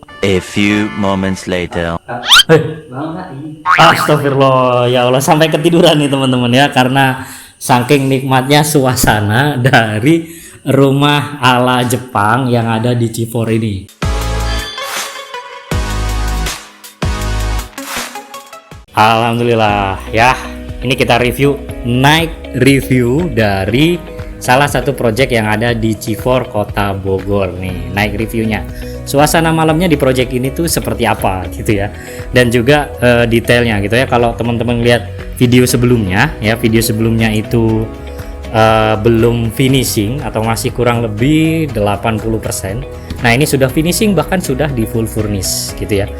A few moments later. Astagfirullah, ya Allah, sampai ketiduran nih teman-teman ya, karena saking nikmatnya suasana dari rumah ala Jepang yang ada di Civor ini. Alhamdulillah ya, ini kita night review dari salah satu project yang ada di Civor Kota Bogor nih, night reviewnya. Suasana malamnya di project ini tuh seperti apa gitu ya, dan juga detailnya gitu ya. Kalau teman-teman lihat video sebelumnya ya, video sebelumnya itu belum finishing atau masih kurang lebih 80%. Nah ini sudah finishing, bahkan sudah di full furnish gitu ya.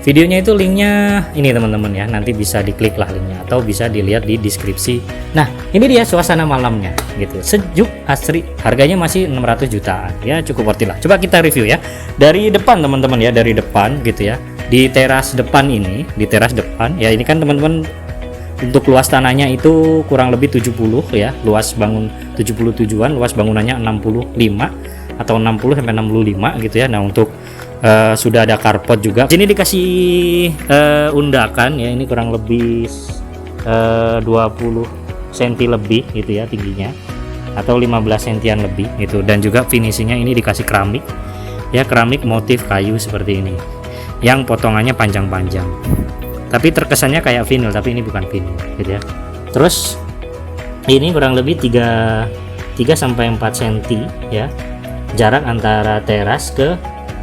Videonya itu linknya ini teman-teman ya, nanti bisa diklik lah linknya atau bisa dilihat di deskripsi. Nah ini dia suasana malamnya gitu, sejuk asri, harganya masih 600 jutaan ya, cukup worth it lah. Coba kita review ya dari depan teman-teman ya, dari depan gitu ya, di teras depan ini, di teras depan ya, ini kan teman-teman untuk luas tanahnya itu kurang lebih 70 ya, luas bangun 77-an, luas bangunannya 65 atau 60 sampai 65 gitu ya. Nah untuk sudah ada carport juga. Sini dikasih undakan ya, ini kurang lebih 20 cm lebih gitu ya tingginya, atau 15 cm lebih gitu. Dan juga finishingnya ini dikasih keramik ya, keramik motif kayu seperti ini yang potongannya panjang-panjang, tapi terkesannya kayak vinyl, tapi ini bukan vinyl gitu ya. Terus ini kurang lebih 3 sampai 4 cm ya jarak antara teras ke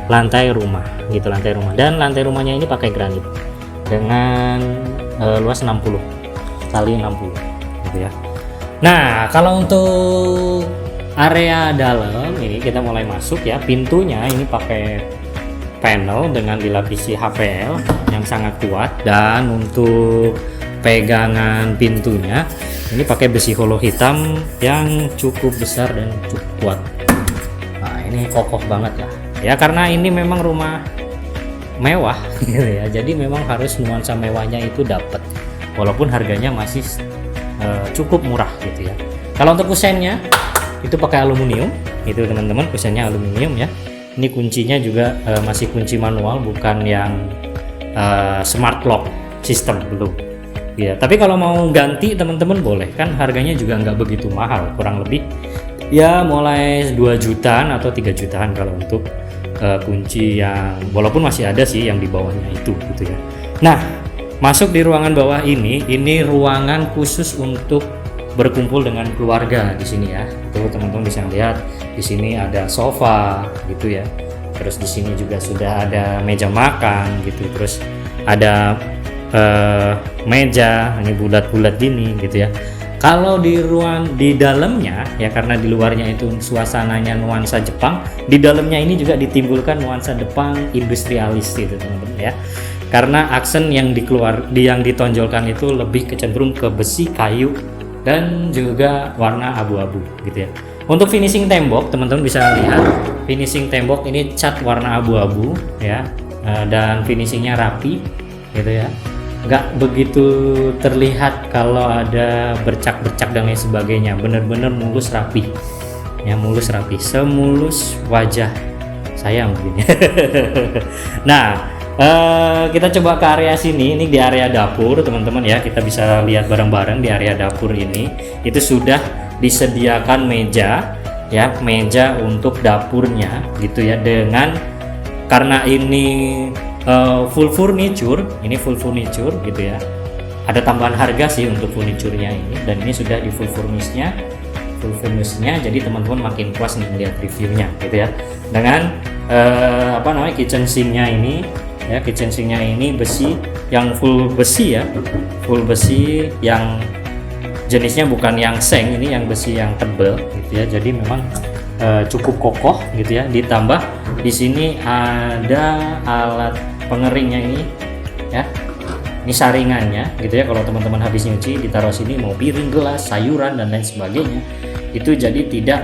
lantai rumah gitu, lantai rumah. Dan lantai rumahnya ini pakai granit dengan luas 60 kali 60 gitu ya. Nah kalau untuk area dalam ini kita mulai masuk ya, pintunya ini pakai panel dengan dilapisi HPL yang sangat kuat, dan untuk pegangan pintunya ini pakai besi holo hitam yang cukup besar dan cukup kuat. Nah ini kokoh banget ya. Ya karena ini memang rumah mewah gitu ya, jadi memang harus nuansa mewahnya itu dapat, walaupun harganya masih cukup murah gitu ya. Kalau untuk kusennya itu pakai aluminium itu teman-teman, kusennya aluminium ya. Ini kuncinya juga masih kunci manual, bukan yang smart lock system, belum ya. Tapi kalau mau ganti teman-teman boleh, kan harganya juga nggak begitu mahal, kurang lebih ya mulai 2 jutaan atau 3 jutaan kalau untuk kunci yang, walaupun masih ada sih yang di bawahnya itu gitu ya. Nah masuk di ruangan bawah ini ruangan khusus untuk berkumpul dengan keluarga di sini ya. Tuh teman-teman bisa lihat di sini ada sofa gitu ya. Terus di sini juga sudah ada meja makan gitu. Terus ada meja ini bulat-bulat gini gitu ya. Kalau di dalamnya ya, karena di luarnya itu suasananya nuansa Jepang, di dalamnya ini juga ditimbulkan nuansa Jepang industrialis gitu teman-teman ya. Karena aksen yang ditonjolkan itu lebih kecenderung ke besi, kayu, dan juga warna abu-abu gitu ya. Untuk finishing tembok teman-teman bisa lihat, finishing tembok ini cat warna abu-abu ya, dan finishingnya rapi gitu ya. Nggak begitu terlihat kalau ada bercak-bercak dan lain sebagainya, bener-bener mulus rapi ya, mulus rapi, semulus wajah saya mungkin. Nah kita coba ke area sini, ini di area dapur teman-teman ya. Kita bisa lihat bareng-bareng di area dapur ini itu sudah disediakan meja ya, meja untuk dapurnya gitu ya, dengan karena ini full furniture, ini full furniture gitu ya. Ada tambahan harga sih untuk furniturnya ini, dan ini sudah di full furnishnya, jadi teman-teman makin puas nih melihat reviewnya gitu ya. Dengan kitchen sinknya ini ya, kitchen sinknya ini besi yang full besi ya, full besi yang jenisnya bukan yang seng, ini yang besi yang tebal gitu ya. Jadi memang cukup kokoh gitu ya. Ditambah di sini ada alat pengeringnya ini ya, ini saringannya gitu ya. Kalau teman-teman habis nyuci ditaruh sini, mau piring, gelas, sayuran dan lain sebagainya, itu jadi tidak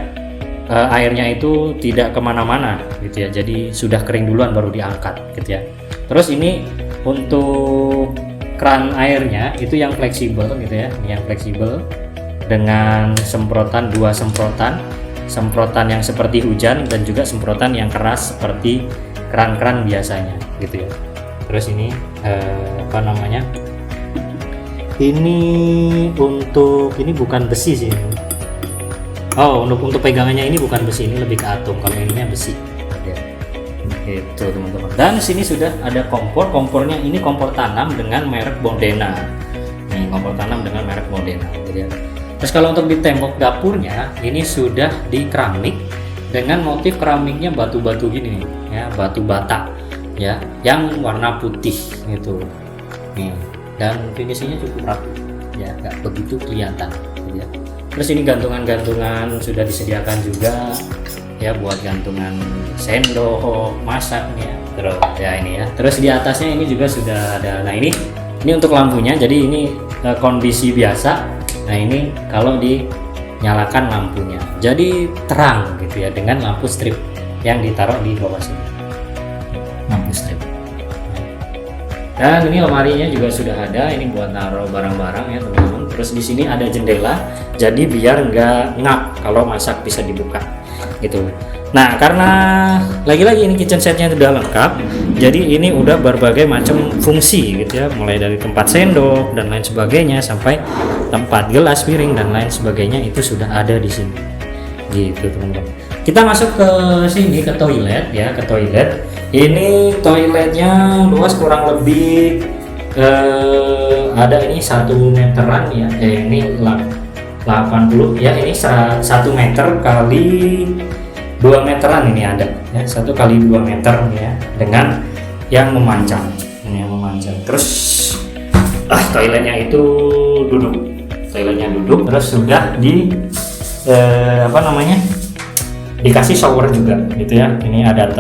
airnya itu tidak kemana-mana gitu ya, jadi sudah kering duluan baru diangkat gitu ya. Terus ini untuk keran airnya itu yang fleksibel gitu ya, ini yang fleksibel dengan semprotan, 2 semprotan yang seperti hujan dan juga semprotan yang keras seperti keran-keran biasanya gitu ya. Terus ini apa namanya, ini untuk, ini bukan besi sih. Oh, untuk pegangannya ini bukan besi, ini lebih ke atom. Kalau ininya besi ya. Itu teman-teman. Dan sini sudah ada kompornya, ini kompor tanam dengan merek Modena. Nih, kompor tanam dengan merek Modena gitu ya. Terus kalau untuk di tembok dapurnya ini sudah di keramik dengan motif keramiknya batu-batu gini nih, ya, batu bata ya, yang warna putih gitu. Nih, dan finishingnya cukup rapi ya, nggak begitu kelihatan gitu ya. Terus ini gantungan-gantungan sudah disediakan juga ya, buat gantungan sendok masak nih ya. Terus ya ini ya. Terus di atasnya ini juga sudah ada. Nah ini untuk lampunya, jadi ini kondisi biasa. Nah ini kalau dinyalakan lampunya jadi terang gitu ya, dengan lampu strip yang ditaruh di bawah sini, lampu strip. Dan ini lemarinya juga sudah ada, ini buat naruh barang-barang ya teman-teman. Terus di sini ada jendela, jadi biar nggak ngap kalau masak bisa dibuka gitu. Nah karena lagi-lagi ini kitchen setnya sudah lengkap, jadi ini udah berbagai macam fungsi gitu ya, mulai dari tempat sendok dan lain sebagainya sampai tempat gelas, piring dan lain sebagainya itu sudah ada di sini gitu teman-teman. Kita masuk ke sini, ke toilet ya, ke toilet. Ini toiletnya luas kurang lebih ada ini 1 meteran ya, ini 80 ya, ini 1 meter kali 2 meteran ini ada ya, 1 kali 2 meter ya, dengan yang memanjang, ini yang memanjang. Terus toiletnya itu duduk, terus sudah di apa namanya, dikasih shower juga gitu ya. Ini ada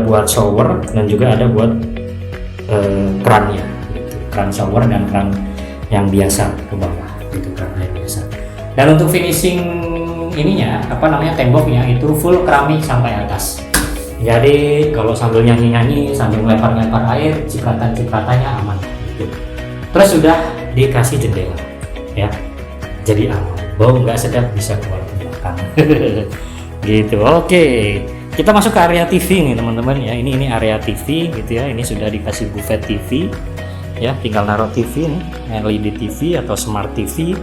buat shower dan juga ada buat kerannya gitu. Keran shower dan keran yang biasa ke bawah gitu, keran yang biasa. Dan untuk finishing ininya apa namanya, temboknya itu full keramik sampai atas. Jadi kalau sambil nyanyi-nyanyi, sambil melempar-lempar air, cipratan-cipratannya aman gitu. Terus sudah dikasih jendela ya, jadi aman, bau nggak sedap bisa keluar ke belakang gitu. Oke, kita masuk ke area TV nih teman-teman ya. Ini area TV gitu ya. Ini sudah dikasih buffet TV ya, tinggal naruh TV nih, LED TV atau smart TV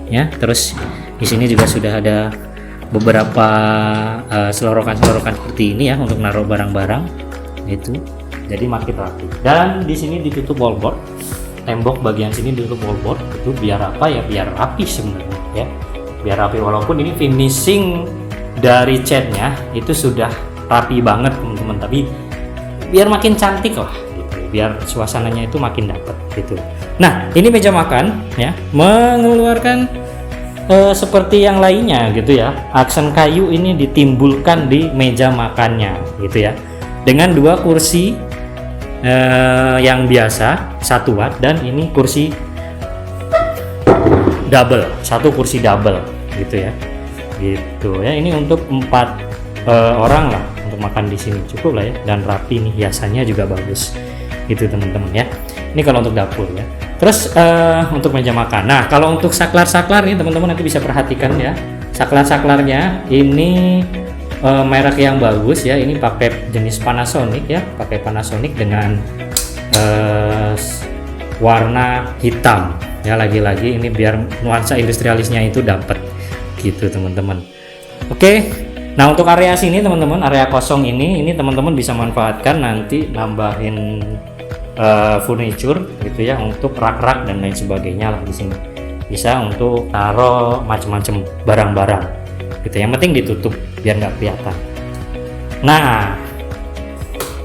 ya. Terus di sini juga sudah ada beberapa selorokan-selorokan seperti ini ya, untuk naruh barang-barang itu, jadi makin rapi. Dan di sini ditutup wallboard, tembok bagian sini ditutup wallboard itu biar apa ya, biar rapi sebenarnya ya, biar rapi. Walaupun ini finishing dari catnya itu sudah rapi banget teman-teman, tapi biar makin cantik lah gitu, biar suasananya itu makin dapet gitu. Nah ini meja makan ya, mengeluarkan seperti yang lainnya gitu ya, aksen kayu ini ditimbulkan di meja makannya gitu ya, dengan 2 kursi yang biasa 1 watt, dan ini kursi double, 1 kursi double gitu ya, gitu ya. Ini untuk 4 orang lah untuk makan di sini, cukup lah ya, dan rapi nih, hiasannya juga bagus gitu teman-teman ya. Ini kalau untuk dapur ya. Terus untuk meja makan. Nah kalau untuk saklar nih teman-teman, nanti bisa perhatikan ya, saklarnya ini merek yang bagus ya. Ini pakai jenis Panasonic ya, pakai Panasonic dengan warna hitam ya. Lagi-lagi ini biar nuansa industrialisnya itu dapat gitu teman-teman. Oke, nah untuk area sini teman-teman, area kosong ini teman-teman bisa manfaatkan nanti nambahin furniture gitu ya, untuk rak-rak dan lain sebagainya lah. Di sini bisa untuk taruh macam-macam barang-barang gitu. Yang penting ditutup biar nggak kelihatan. Nah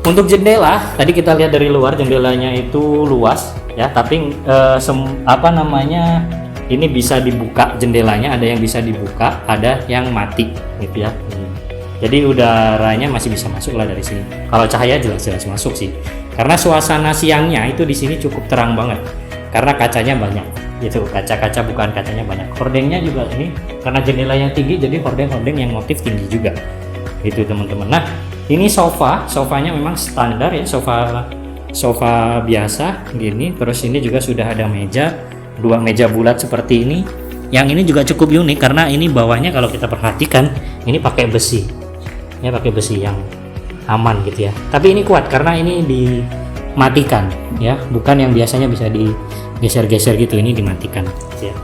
untuk jendela tadi kita lihat dari luar, jendelanya itu luas ya, tapi apa namanya, ini bisa dibuka jendelanya, ada yang bisa dibuka, ada yang mati gitu ya. Jadi udaranya masih bisa masuk lah dari sini. Kalau cahaya jelas-jelas masuk sih, karena suasana siangnya itu di sini cukup terang banget karena kacanya banyak gitu. Kaca-kaca bukan kacanya banyak. Hordengnya juga ini karena jendelanya tinggi, jadi hordeng yang motif tinggi juga gitu teman-teman. Nah ini sofanya memang standar ya, sofa biasa gini. Terus ini juga sudah ada meja, 2 meja bulat seperti ini. Yang ini juga cukup unik karena ini bawahnya kalau kita perhatikan ini pakai besi ya, pakai besi yang aman gitu ya. Tapi ini kuat karena ini dimatikan ya, bukan yang biasanya bisa digeser-geser gitu, ini dimatikan gitu ya.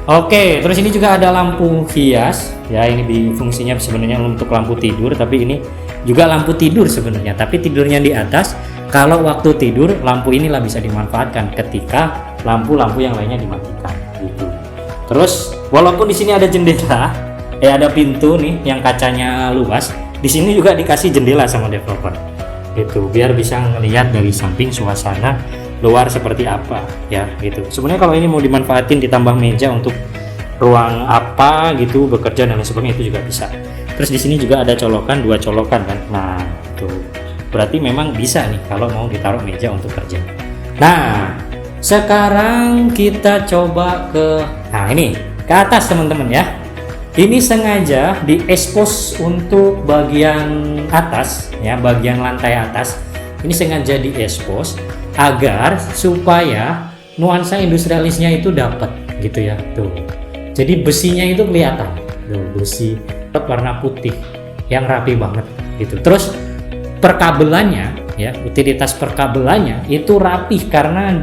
Oke, terus ini juga ada lampu hias ya, ini fungsinya sebenarnya untuk lampu tidur, tapi ini juga lampu tidur sebenarnya, tapi tidurnya di atas. Kalau waktu tidur lampu inilah bisa dimanfaatkan ketika lampu-lampu yang lainnya dimatikan gitu. Terus walaupun di sini ada jendela, ada pintu nih yang kacanya luas, di sini juga dikasih jendela sama developer gitu, biar bisa ngelihat dari samping suasana luar seperti apa ya gitu. Sebenarnya kalau ini mau dimanfaatin ditambah meja untuk ruang apa gitu, bekerja dan lain sebagainya, itu juga bisa. Terus di sini juga ada colokan, 2 colokan kan. Nah, itu berarti memang bisa nih kalau mau ditaruh meja untuk kerja. Nah, sekarang kita coba ini ke atas teman-teman ya. Ini sengaja diekspos untuk bagian atas ya, bagian lantai atas. Ini sengaja diekspos agar supaya nuansa industrialisnya itu dapat gitu ya. Tuh. Jadi besinya itu kelihatan. Tuh, besi warna putih yang rapi banget gitu. Terus perkabelannya ya, utilitas perkabelannya itu rapih karena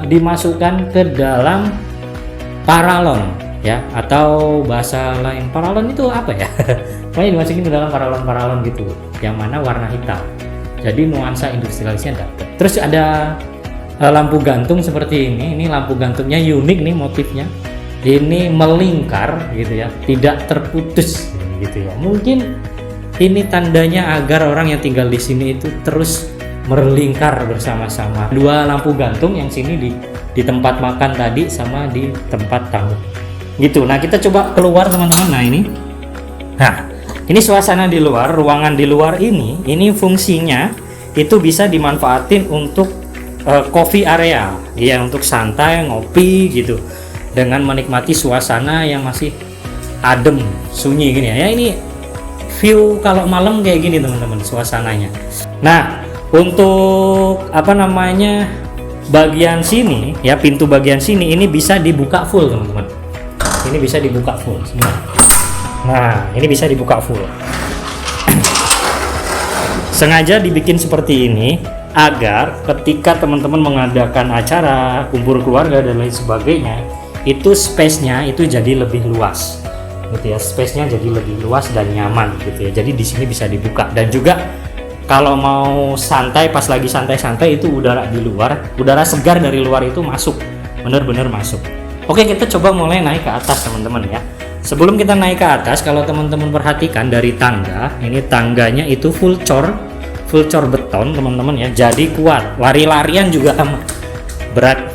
dimasukkan ke dalam paralon ya, atau bahasa lain paralon itu apa ya? Pokoknya dimasukin ke dalam paralon-paralon gitu, yang mana warna hitam. Jadi nuansa industrialisnya dapat. Terus ada lampu gantung seperti ini lampu gantungnya unik nih motifnya. Ini melingkar gitu ya, tidak terputus gitu ya. Mungkin ini tandanya agar orang yang tinggal di sini itu terus melingkar bersama-sama. 2 lampu gantung yang sini di tempat makan tadi sama di tempat tamu. Gitu. Nah, kita coba keluar teman-teman. Nah, ini suasana di luar, ruangan di luar ini fungsinya itu bisa dimanfaatin untuk coffee area. Ya, untuk santai, ngopi gitu. Dengan menikmati suasana yang masih adem, sunyi gini ya. Ini view kalau malam kayak gini teman-teman suasananya. Nah, untuk bagian sini ya, pintu bagian sini ini bisa dibuka full teman-teman. Ini bisa dibuka full semua. Nah, ini bisa dibuka full. Sengaja dibikin seperti ini agar ketika teman-teman mengadakan acara, kumpul keluarga dan lain sebagainya, itu space-nya itu jadi lebih luas. Gitu ya, space-nya jadi lebih luas dan nyaman gitu ya. Jadi di sini bisa dibuka, dan juga kalau mau santai, pas lagi santai-santai itu udara di luar, udara segar dari luar itu masuk, bener-bener masuk. Oke, kita coba mulai naik ke atas teman-teman ya. Sebelum kita naik ke atas, kalau teman-teman perhatikan dari tangga, ini tangganya itu full cor beton teman-teman ya. Jadi kuat, lari-larian juga aman. Berat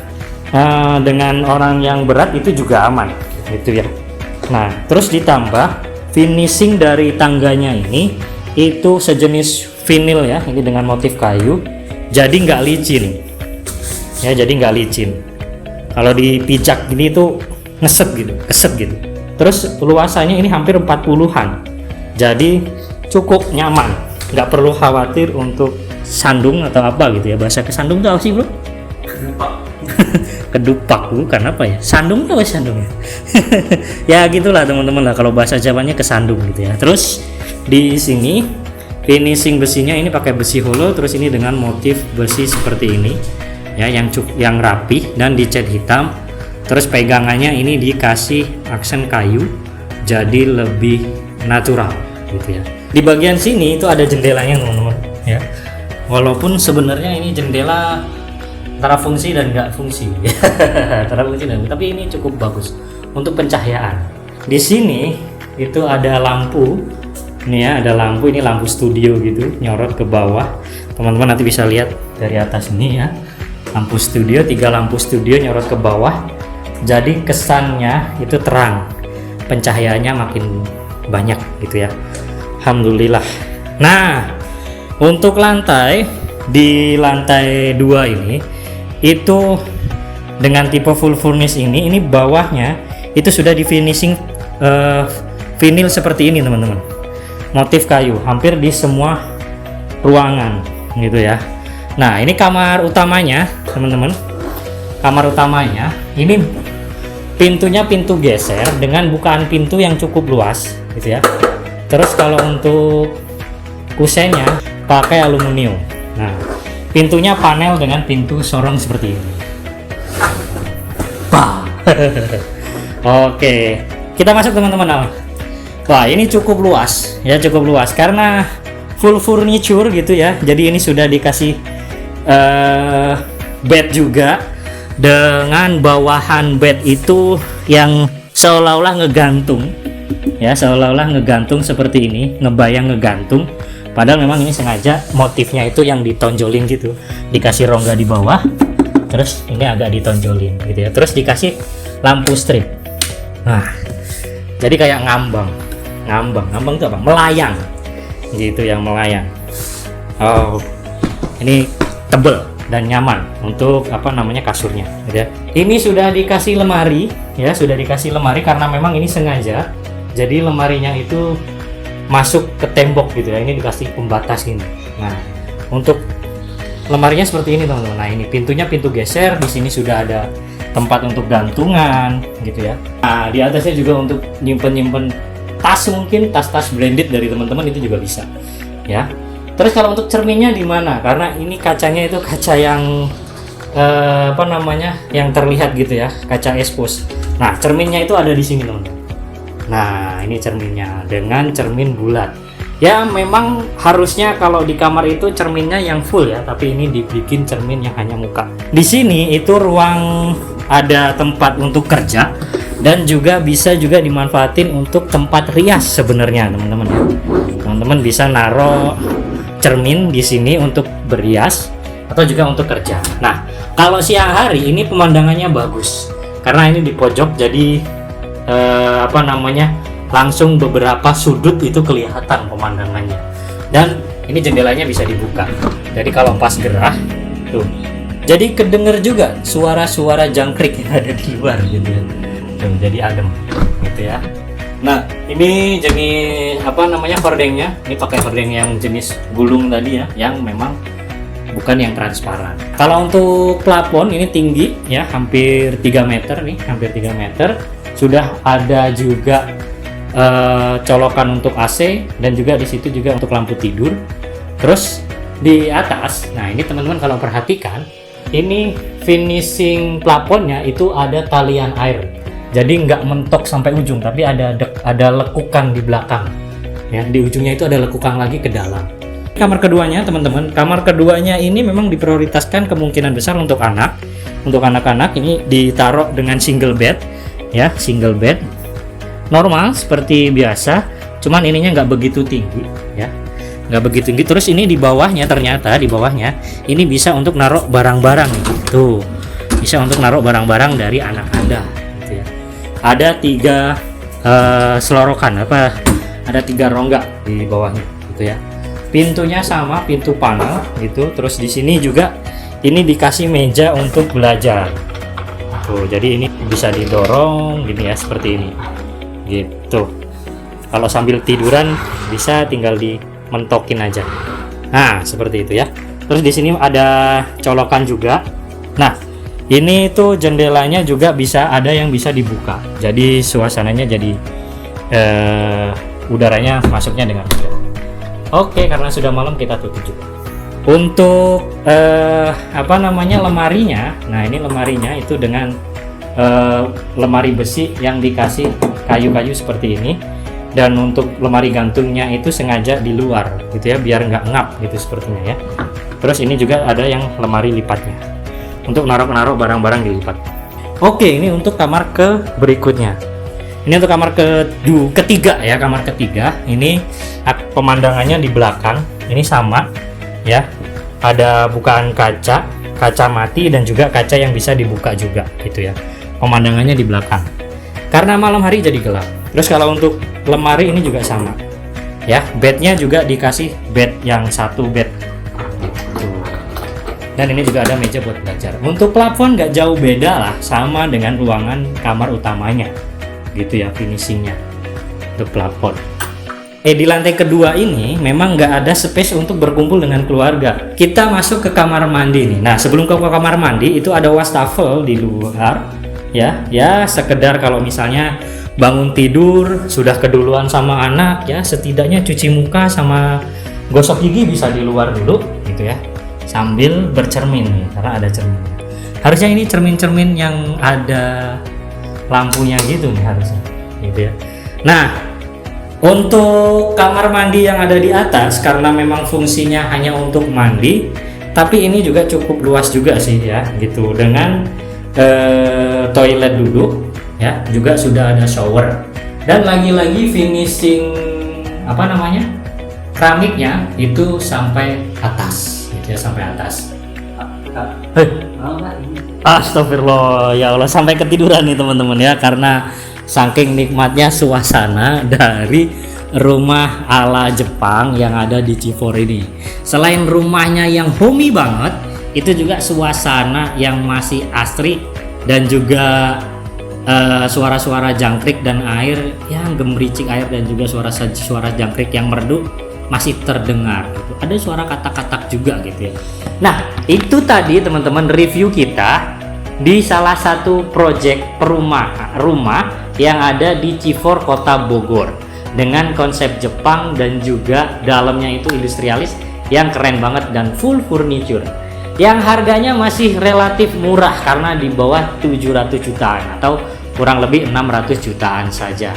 dengan orang yang berat itu juga aman gitu ya. Nah, terus ditambah finishing dari tangganya ini itu sejenis vinil ya, ini dengan motif kayu, jadi nggak licin ya, jadi nggak licin. Kalau dipijak gini tuh keset gitu. Terus luasannya ini hampir 40-an, jadi cukup nyaman, nggak perlu khawatir untuk sandung atau apa gitu ya. Bahasa kesandung tuh apa sih bro? Kedupak bukan apa ya, sandung tuh sandungnya. Ya gitulah teman-teman lah, kalau bahasa Jawanya kesandung gitu ya. Terus di sini finishing besinya ini pakai besi holo, terus ini dengan motif besi seperti ini ya, yang rapi dan dicat hitam. Terus pegangannya ini dikasih aksen kayu, jadi lebih natural gitu ya. Di bagian sini itu ada jendelanya teman-teman ya, walaupun sebenarnya ini jendela antara fungsi dan nggak fungsi antara fungsi dan, tapi ini cukup bagus untuk pencahayaan. Di sini itu ada lampu, ini ya, ada lampu, ini lampu studio gitu, nyorot ke bawah. Teman-teman nanti bisa lihat dari atas ini ya, lampu studio, 3 lampu studio nyorot ke bawah, jadi kesannya itu terang, pencahayaannya makin banyak gitu ya. Alhamdulillah. Nah, untuk lantai, di lantai 2 ini itu dengan tipe full furnish ini bawahnya itu sudah di finishing vinil seperti ini teman-teman, motif kayu hampir di semua ruangan gitu ya. Nah, ini kamar utamanya teman-teman, kamar utamanya ini pintunya pintu geser dengan bukaan pintu yang cukup luas gitu ya. Terus kalau untuk kusennya pakai aluminium. Nah, pintunya panel dengan pintu sorong seperti ini. Bah. Oke, kita masuk teman-teman. Wah, ini cukup luas ya, cukup luas karena full furniture gitu ya. Jadi ini sudah dikasih bed juga dengan bawahan bed itu yang seolah-olah ngegantung ya, seolah-olah ngegantung seperti ini, ngebayang ngegantung, padahal memang ini sengaja motifnya itu yang ditonjolin gitu, dikasih rongga di bawah, terus ini agak ditonjolin gitu ya, terus dikasih lampu strip. Nah, jadi kayak ngambang itu apa, melayang gitu, yang melayang. Oh, ini tebel dan nyaman untuk kasurnya gitu ya. Ini sudah dikasih lemari ya, sudah dikasih lemari karena memang ini sengaja, jadi lemarinya itu masuk ke tembok gitu ya, ini dikasih pembatas ini. Nah, untuk lemarinya seperti ini teman-teman. Nah, ini pintunya pintu geser, di sini sudah ada tempat untuk gantungan gitu ya. Nah, di atasnya juga untuk nyimpen tas, mungkin tas-tas branded dari teman-teman itu juga bisa ya. Terus kalau untuk cerminnya di mana? Karena ini kacanya itu kaca yang yang terlihat gitu ya, kaca expose. Nah, cerminnya itu ada di sini teman-teman. Nah, ini cerminnya dengan cermin bulat. Ya, memang harusnya kalau di kamar itu cerminnya yang full ya, tapi ini dibikin cermin yang hanya muka. Di sini itu ruang, ada tempat untuk kerja dan juga bisa juga dimanfaatin untuk tempat rias sebenarnya teman-teman ya. Teman-teman bisa naruh cermin di sini untuk berhias atau juga untuk kerja. Nah, kalau siang hari ini pemandangannya bagus karena ini di pojok, jadi langsung beberapa sudut itu kelihatan pemandangannya, dan ini jendelanya bisa dibuka, jadi kalau pas gerah tuh, jadi kedenger juga suara-suara jangkrik yang ada di luar gitu ya. Tuh, jadi adem gitu ya. Nah, ini jenis hordengnya, ini pakai hordeng yang jenis gulung tadi ya, yang memang bukan yang transparan. Kalau untuk plafon ini tinggi ya, hampir 3 meter nih, hampir 3 meter. Sudah ada juga colokan untuk AC, dan juga di situ juga untuk lampu tidur. Terus di atas, nah ini teman-teman kalau perhatikan, ini finishing plafonnya itu ada talian air. Jadi nggak mentok sampai ujung, tapi ada lekukan di belakang. Ya, di ujungnya itu ada lekukan lagi ke dalam. Kamar keduanya teman-teman, kamar keduanya ini memang diprioritaskan kemungkinan besar untuk anak. Untuk anak-anak ini ditaruh dengan single bed. Ya, single bed normal seperti biasa, cuman ininya nggak begitu tinggi ya, nggak begitu tinggi. Terus ini di bawahnya, ternyata di bawahnya ini bisa untuk naruh barang-barang gitu, bisa untuk naruh barang-barang dari anak Anda gitu ya. Ada 3 selorokan ada 3 rongga di bawahnya gitu ya. Pintunya sama, pintu panel gitu. Terus di sini juga ini dikasih meja untuk belajar. Tuh, jadi ini bisa didorong gini ya, seperti ini gitu. Kalau sambil tiduran bisa tinggal dimentokin aja. Nah, seperti itu ya. Terus di sini ada colokan juga. Nah, ini tuh jendelanya juga bisa, ada yang bisa dibuka. Jadi suasananya jadi udaranya masuknya dengan mudah. Oke, karena sudah malam kita tutup juga. Untuk lemarinya, nah ini lemarinya itu dengan lemari besi yang dikasih kayu-kayu seperti ini, dan untuk lemari gantungnya itu sengaja di luar gitu ya, biar nggak ngap gitu sepertinya ya. Terus ini juga ada yang lemari lipatnya untuk naruh barang-barang dilipat. Oke, ini untuk kamar ke berikutnya. Ini untuk kamar ketiga ya, kamar ketiga. Ini pemandangannya di belakang ini sama ya, ada bukaan kaca mati dan juga kaca yang bisa dibuka juga gitu ya. Pemandangannya di belakang karena malam hari jadi gelap. Terus kalau untuk lemari ini juga sama ya, bednya juga dikasih bed yang satu bed gitu. Dan ini juga ada meja buat belajar. Untuk plafon nggak jauh beda lah, sama dengan ruangan kamar utamanya gitu ya, finishingnya untuk plafon. Di lantai kedua ini memang nggak ada space untuk berkumpul dengan keluarga. Kita masuk ke kamar mandi nih. Nah, sebelum ke kamar mandi itu ada wastafel di luar ya sekedar kalau misalnya bangun tidur sudah keduluan sama anak ya, setidaknya cuci muka sama gosok gigi bisa di luar dulu gitu ya, sambil bercermin nih karena ada cermin. Harusnya ini cermin-cermin yang ada lampunya gitu nih harusnya gitu ya. Nah, untuk kamar mandi yang ada di atas karena memang fungsinya hanya untuk mandi, tapi ini juga cukup luas juga sih ya gitu, dengan toilet duduk ya, juga sudah ada shower, dan lagi-lagi finishing apa namanya, keramiknya itu sampai atas gitu ya, sampai atas. Astagfirullah, ya Allah, sampai ketiduran nih teman-teman ya, karena saking nikmatnya suasana dari rumah ala Jepang yang ada di Civor ini. Selain rumahnya yang homey banget, itu juga suasana yang masih asri, dan juga suara-suara jangkrik dan air yang gemericik air, dan juga suara jangkrik yang merdu masih terdengar gitu. Ada suara katak-katak juga gitu ya. Nah, itu tadi teman-teman review kita di salah satu proyek rumah yang ada di Civor Kota Bogor dengan konsep Jepang, dan juga dalamnya itu industrialis yang keren banget dan full furniture, yang harganya masih relatif murah karena di bawah 700 jutaan atau kurang lebih 600 jutaan saja.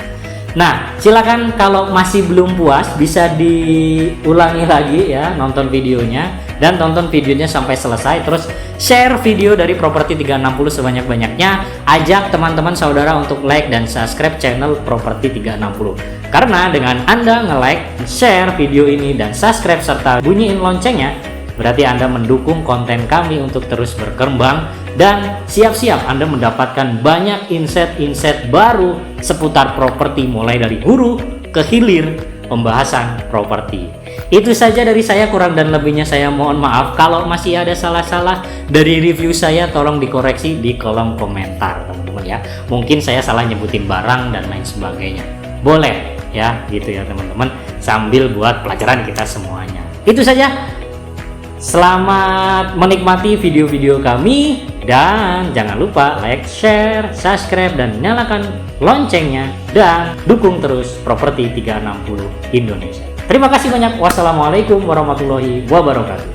Nah, silakan kalau masih belum puas bisa diulangi lagi ya, nonton videonya, dan tonton videonya sampai selesai, terus share video dari Properti 360 sebanyak-banyaknya. Ajak teman-teman saudara untuk like dan subscribe channel Properti 360, karena dengan Anda nge-like, share video ini, dan subscribe serta bunyiin loncengnya, berarti Anda mendukung konten kami untuk terus berkembang, dan siap-siap Anda mendapatkan banyak insight-insight baru seputar properti, mulai dari hulu ke hilir pembahasan properti. Itu saja dari saya, kurang dan lebihnya saya mohon maaf. Kalau masih ada salah-salah dari review saya, tolong dikoreksi di kolom komentar teman-teman ya. Mungkin saya salah nyebutin barang dan lain sebagainya, boleh ya gitu ya teman-teman, sambil buat pelajaran kita semuanya. Itu saja. Selamat menikmati video-video kami, dan jangan lupa like, share, subscribe, dan nyalakan loncengnya, dan dukung terus Properti 360 Indonesia. Terima kasih banyak. Wassalamualaikum warahmatullahi wabarakatuh.